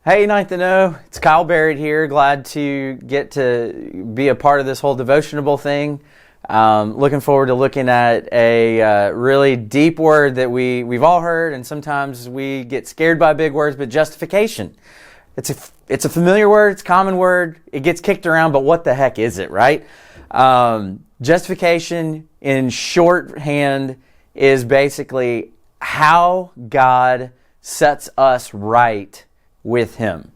Hey, Ninth and O. It's Kyle Barrett here. Glad to get to be a part of this whole devotionable thing. Looking forward to looking at a really deep word that we've all heard, and sometimes we get scared by big words, but justification. It's a familiar word, it's a common word, it gets kicked around, but what the heck is it, right? Justification, in shorthand, is basically how God sets us right with Him.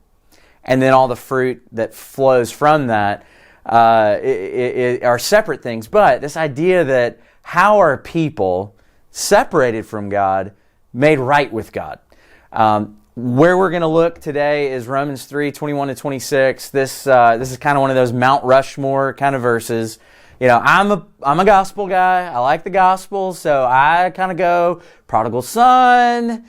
And then all the fruit that flows from that are separate things. But this idea that how are people separated from God made right with God? Where we're going to look today is Romans 3:21-26. This is kind of one of those Mount Rushmore kind of verses. You know, I'm a gospel guy. I like the gospel, so I kind of go prodigal son,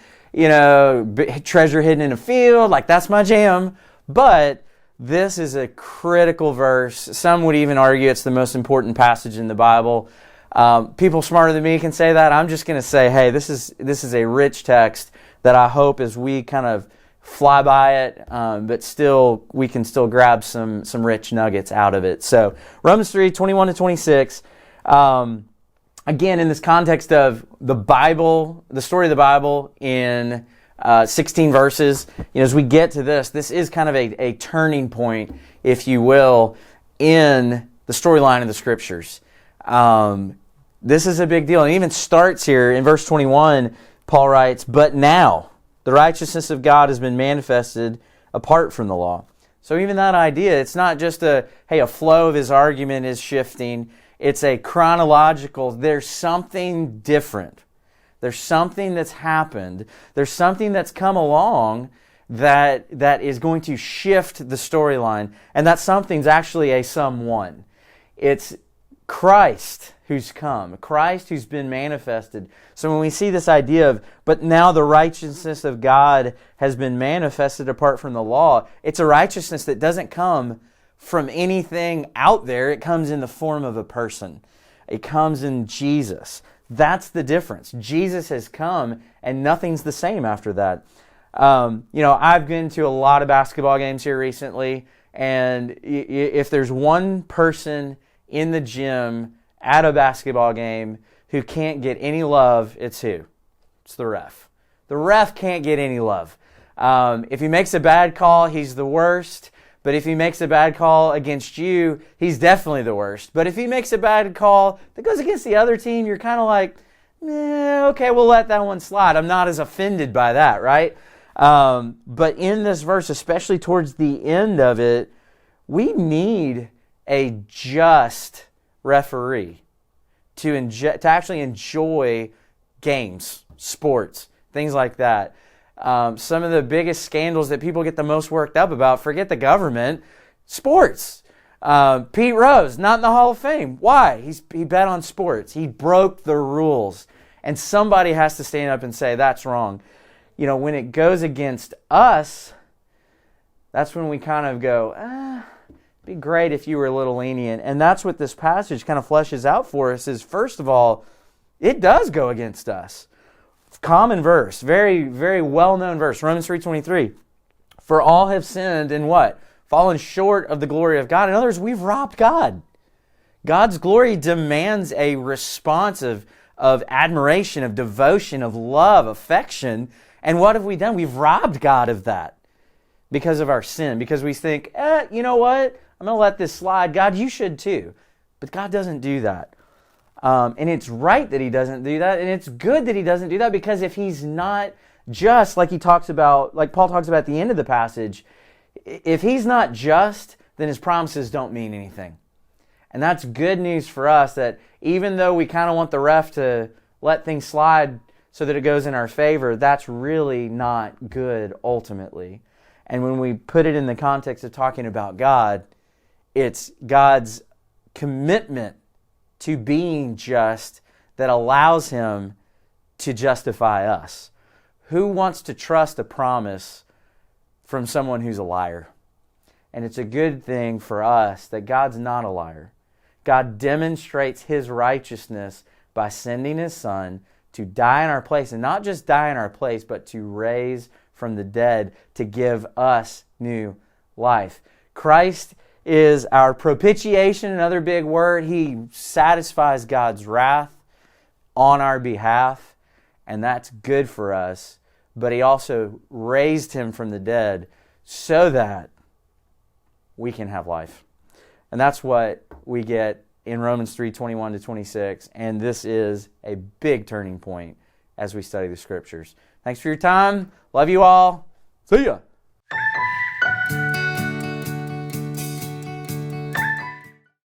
treasure hidden in a field, like that's my jam. But this is a critical verse. Some would even argue it's the most important passage in the Bible. People smarter than me can say that. I'm just going to say, hey, this is a rich text that I hope as we kind of fly by it, but still we can still grab some rich nuggets out of it. So Romans 3:21-26. Again, in this context of the Bible, the story of the Bible in 16 verses, as we get to this is kind of a turning point, if you will, in the storyline of the Scriptures. This is a big deal. And it even starts here in verse 21, Paul writes, "But now the righteousness of God has been manifested apart from the law." So even that idea, it's not just a flow of his argument is shifting. It's a chronological, there's something different. There's something that's happened. There's something that's come along that is going to shift the storyline. And that something's actually a someone. It's Christ who's come. Christ who's been manifested. So when we see this idea of, but now the righteousness of God has been manifested apart from the law, it's a righteousness that doesn't come from anything out there. It comes in the form of a person. It comes in Jesus. That's the difference. Jesus has come and nothing's the same after that. I've been to a lot of basketball games here recently, and if there's one person in the gym at a basketball game who can't get any love, it's who? It's the ref. The ref can't get any love. If he makes a bad call, he's the worst. But if he makes a bad call against you, he's definitely the worst. But if he makes a bad call that goes against the other team, you're kind of like, okay, we'll let that one slide. I'm not as offended by that, right? But in this verse, especially towards the end of it, we need a just referee to actually enjoy games, sports, things like that. Some of the biggest scandals that people get the most worked up about, forget the government, sports. Pete Rose, not in the Hall of Fame. Why? He bet on sports. He broke the rules. And somebody has to stand up and say, that's wrong. When it goes against us, that's when we kind of go, it'd be great if you were a little lenient. And that's what this passage kind of fleshes out for us is, first of all, it does go against us. Common verse, very, very well-known verse, Romans 3:23. For all have sinned and what? Fallen short of the glory of God. In other words, we've robbed God. God's glory demands a response of admiration, of devotion, of love, affection. And what have we done? We've robbed God of that because of our sin. Because we think, you know what? I'm going to let this slide. God, you should too. But God doesn't do that. And it's right that He doesn't do that, and it's good that He doesn't do that, because if He's not just, like Paul talks about at the end of the passage, if He's not just, then His promises don't mean anything. And that's good news for us, that even though we kind of want the ref to let things slide so that it goes in our favor, that's really not good ultimately. And when we put it in the context of talking about God, it's God's commitment to being just that allows Him to justify us. Who wants to trust a promise from someone who's a liar? And it's a good thing for us that God's not a liar. God demonstrates His righteousness by sending His Son to die in our place, and not just die in our place, but to raise from the dead to give us new life. Christ is our propitiation, another big word. He satisfies God's wrath on our behalf, and that's good for us. But He also raised Him from the dead so that we can have life. And that's what we get in Romans 3:21-26, and this is a big turning point as we study the Scriptures. Thanks for your time. Love you all. See ya.